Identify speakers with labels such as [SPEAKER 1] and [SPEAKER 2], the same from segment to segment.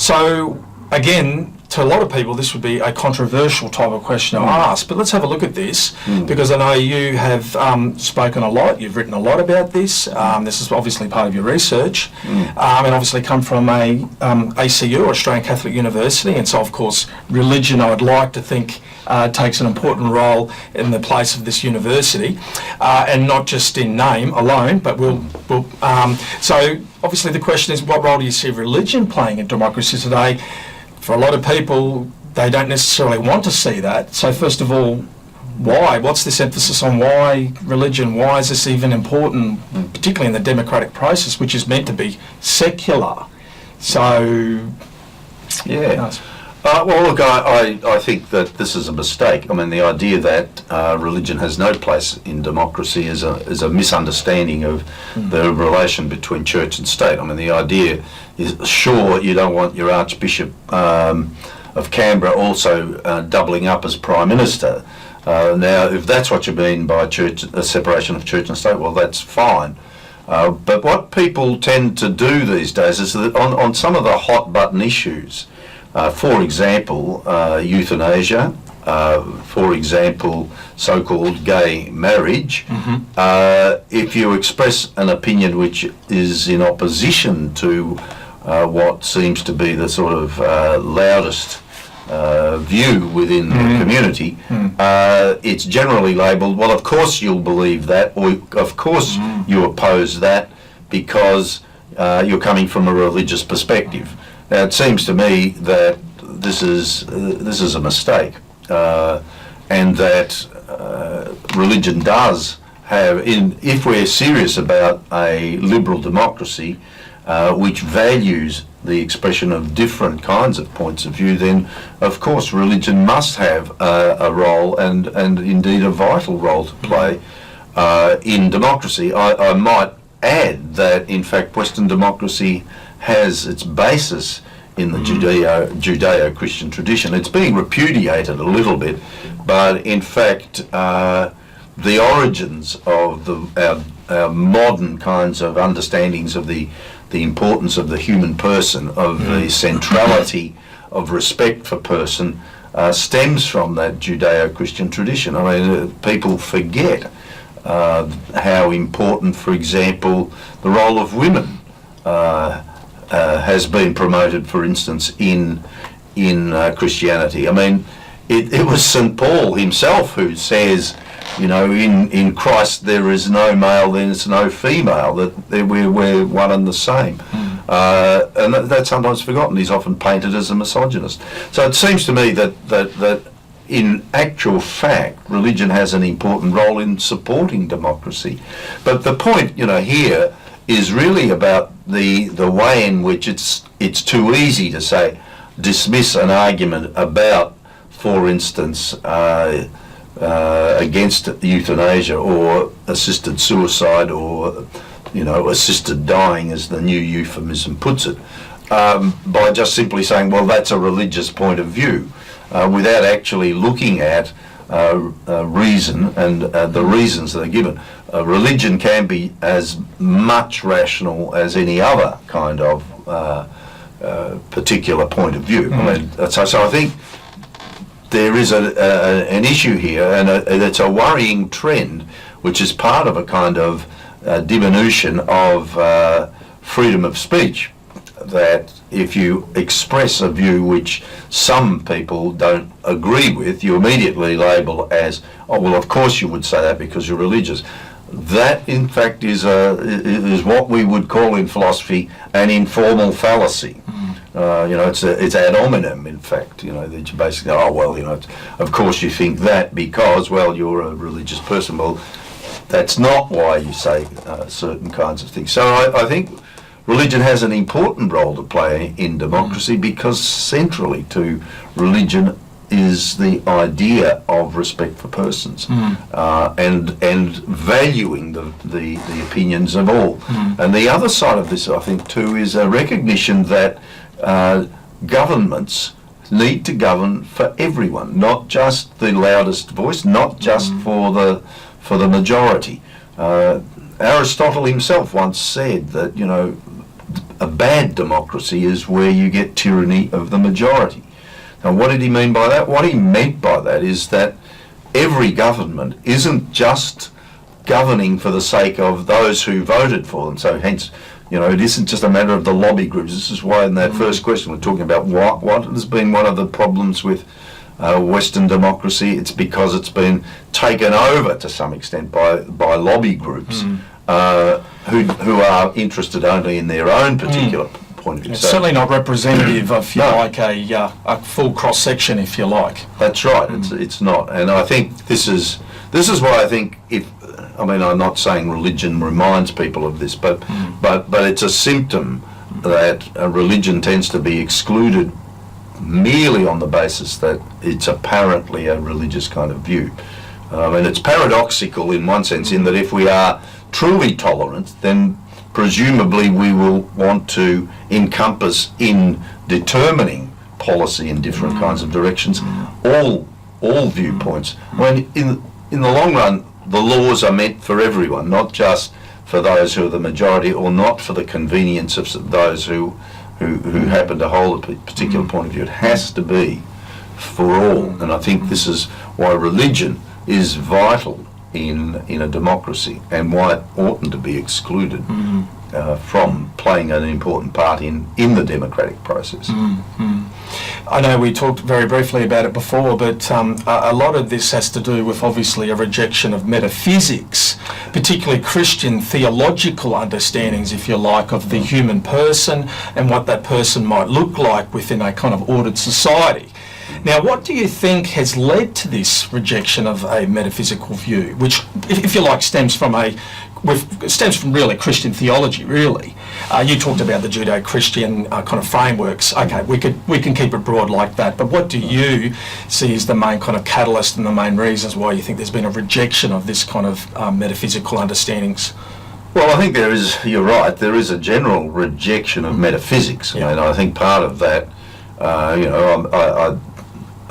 [SPEAKER 1] So again, to a lot of people, this would be a controversial type of question to ask, but let's have a look at this, because I know you have spoken a lot, you've written a lot about this. This is obviously part of your research, and obviously come from a ACU, or Australian Catholic University, and so of course religion, I would like to think, takes an important role in the place of this university, and not just in name alone, but so obviously the question is, what role do you see religion playing in democracy today? For a lot of people, they don't necessarily want to see that. So first of all, why? What's this emphasis on why religion? Why is this even important, particularly in the democratic process, which is meant to be secular? So,
[SPEAKER 2] yeah.
[SPEAKER 1] Nice.
[SPEAKER 2] Well, look, I think that this is a mistake. I mean, the idea that religion has no place in democracy is a misunderstanding of the relation between church and state. I mean, the idea is, sure, you don't want your Archbishop of Canberra also doubling up as Prime Minister. Now, if that's what you mean by a separation of church and state, well, that's fine. But what people tend to do these days is that on some of the hot button issues, for example, euthanasia, for example, so-called gay marriage, if you express an opinion which is in opposition to what seems to be the sort of loudest view within the community, it's generally labelled, well, of course you'll believe that, or of course you oppose that because you're coming from a religious perspective. Now, it seems to me that this is a mistake, and that religion does have, if we're serious about a liberal democracy which values the expression of different kinds of points of view, then of course religion must have a role, and indeed a vital role to play in democracy. I might add that in fact Western democracy has its basis in the Judeo-Christian tradition. It's being repudiated a little bit, but in fact the origins of our modern kinds of understandings of the importance of the human person, of the centrality of respect for person, stems from that Judeo-Christian tradition. I mean, people forget how important, for example, the role of women has been promoted, for instance, in Christianity. I mean, it was St. Paul himself who says, you know, in Christ there is no male, there is no female, that we're one and the same. And that's sometimes forgotten. He's often painted as a misogynist. So it seems to me that in actual fact, religion has an important role in supporting democracy. But the point, you know, here is really about the way in which it's too easy to say, dismiss an argument about, for instance, against euthanasia or assisted suicide, or, you know, assisted dying, as the new euphemism puts it, by just simply saying, well, that's a religious point of view, without actually looking at reason and the reasons that are given. Religion can be as much rational as any other kind of particular point of view. I mean, so I think there is an issue here, and it's a worrying trend, which is part of a kind of diminution of freedom of speech, that if you express a view which some people don't agree with, you immediately label as, oh, well, of course you would say that because you're religious. That, in fact, is what we would call in philosophy an informal fallacy. You know, it's ad hominem, in fact. You know, that you basically, oh, well, you know, of course you think that because, well, you're a religious person. Well, that's not why you say certain kinds of things. So I think religion has an important role to play in democracy, because centrally to religion is the idea of respect for persons, and valuing the opinions of all. And the other side of this, I think, too, is a recognition that governments need to govern for everyone, not just the loudest voice, not just for the majority. Aristotle himself once said that, you know, a bad democracy is where you get tyranny of the majority. Now, what did he mean by that? What he meant by that is that every government isn't just governing for the sake of those who voted for them. So hence, it isn't just a matter of the lobby groups. This is why in that first question we're talking about what has been one of the problems with Western democracy. It's because it's been taken over to some extent by lobby groups who are interested only in their own particular point of view.
[SPEAKER 1] It's certainly not representative of, if you like, a full cross-section, if you like.
[SPEAKER 2] That's right, it's not. And I think this is why I think I'm not saying religion reminds people of this, but it's a symptom that religion tends to be excluded merely on the basis that it's apparently a religious kind of view. And it's paradoxical in one sense in that if we are truly tolerant, then presumably we will want to encompass in determining policy in different kinds of directions all viewpoints. When in the long run, the laws are meant for everyone, not just for those who are the majority, or not for the convenience of those who happen to hold a particular point of view. It has to be for all, and I think this is why religion is vital in a democracy, and why it oughtn't to be excluded from playing an important part in the democratic process.
[SPEAKER 1] I know we talked very briefly about it before, but a lot of this has to do with obviously a rejection of metaphysics, particularly Christian theological understandings, if you like, of the human person and what that person might look like within a kind of ordered society. Now, what do you think has led to this rejection of a metaphysical view, which, if you like, stems from really Christian theology, really? You talked about the Judeo-Christian kind of frameworks. Okay, we can keep it broad like that, but what do you see as the main kind of catalyst and the main reasons why you think there's been a rejection of this kind of metaphysical understandings?
[SPEAKER 2] Well, I think you're right, there is a general rejection of metaphysics.
[SPEAKER 1] Yeah.
[SPEAKER 2] And I think part of that,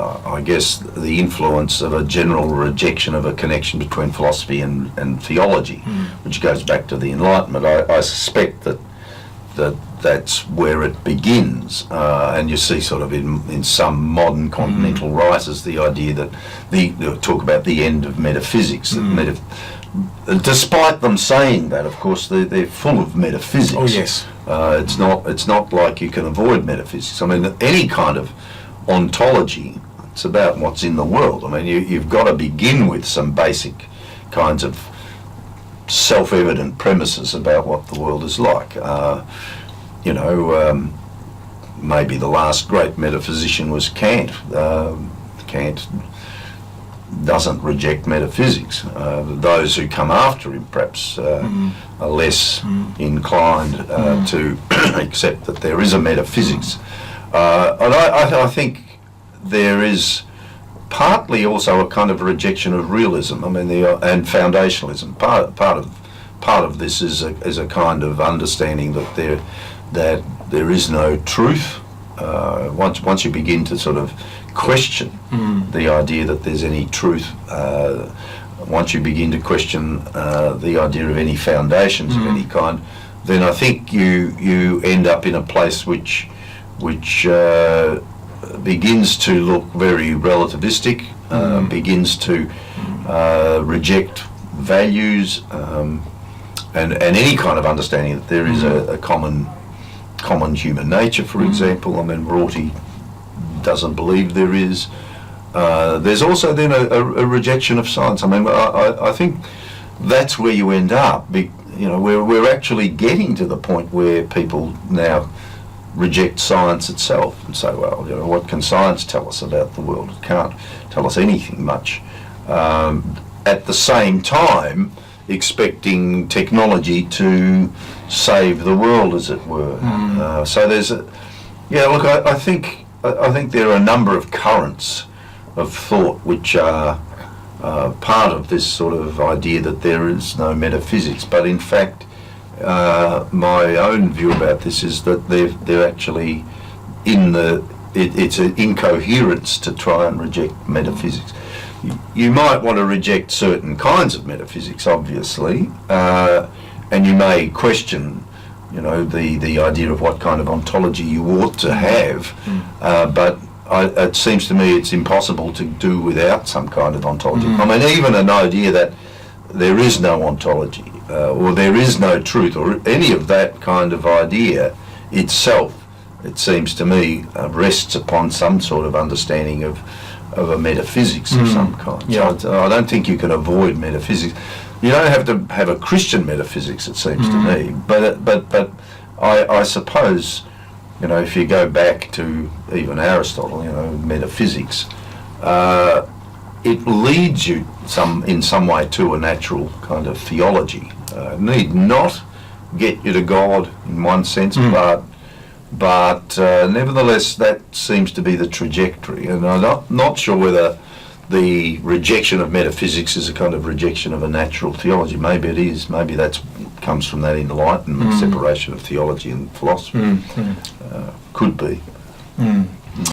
[SPEAKER 2] I guess the influence of a general rejection of a connection between philosophy and theology, which goes back to the Enlightenment. I suspect that's where it begins, and you see sort of in some modern continental writers the idea that they talk about the end of metaphysics. Despite them saying that, of course, they're full of metaphysics.
[SPEAKER 1] Oh yes.
[SPEAKER 2] It's not like you can avoid metaphysics. I mean, any kind of ontology, it's about what's in the world. I mean, you've got to begin with some basic kinds of self-evident premises about what the world is like. Maybe the last great metaphysician was Kant. Kant doesn't reject metaphysics. Those who come after him perhaps are less inclined to accept that there is a metaphysics. And I think there is partly also a kind of rejection of realism. I mean, and foundationalism. Part of this is a kind of understanding that there is no truth. Once you begin to sort of question the idea that there's any truth, once you begin to question the idea of any foundations of any kind, then I think you end up in a place which begins to look very relativistic, begins to reject values and any kind of understanding that there is a common human nature, for example. I mean, Rorty doesn't believe there is. There's also then a rejection of science. I mean, I think that's where you end up. We're actually getting to the point where people now reject science itself and say, well, what can science tell us about the world? It can't tell us anything much. At the same time, expecting technology to save the world, as it were. So there's I think there are a number of currents of thought which are part of this sort of idea that there is no metaphysics, but in fact my own view about this is that they're actually it's an incoherence to try and reject metaphysics. You might want to reject certain kinds of metaphysics, obviously, and you may question you know, the idea of what kind of ontology you ought to have, but it seems to me it's impossible to do without some kind of ontology. I mean, even an idea that there is no ontology or there is no truth or any of that kind of idea itself, it seems to me, rests upon some sort of understanding of a metaphysics of some kind.
[SPEAKER 1] Yeah.
[SPEAKER 2] So I don't think you can avoid metaphysics. You don't have to have a Christian metaphysics, it seems to me. But I suppose, you know, if you go back to even Aristotle, you know, metaphysics, it leads you in some way to a natural kind of theology. Need not get you to God in one sense, but nevertheless that seems to be the trajectory. And I'm not sure whether the rejection of metaphysics is a kind of rejection of a natural theology. Maybe it is. Maybe that comes from that Enlightenment separation of theology and philosophy. Could be.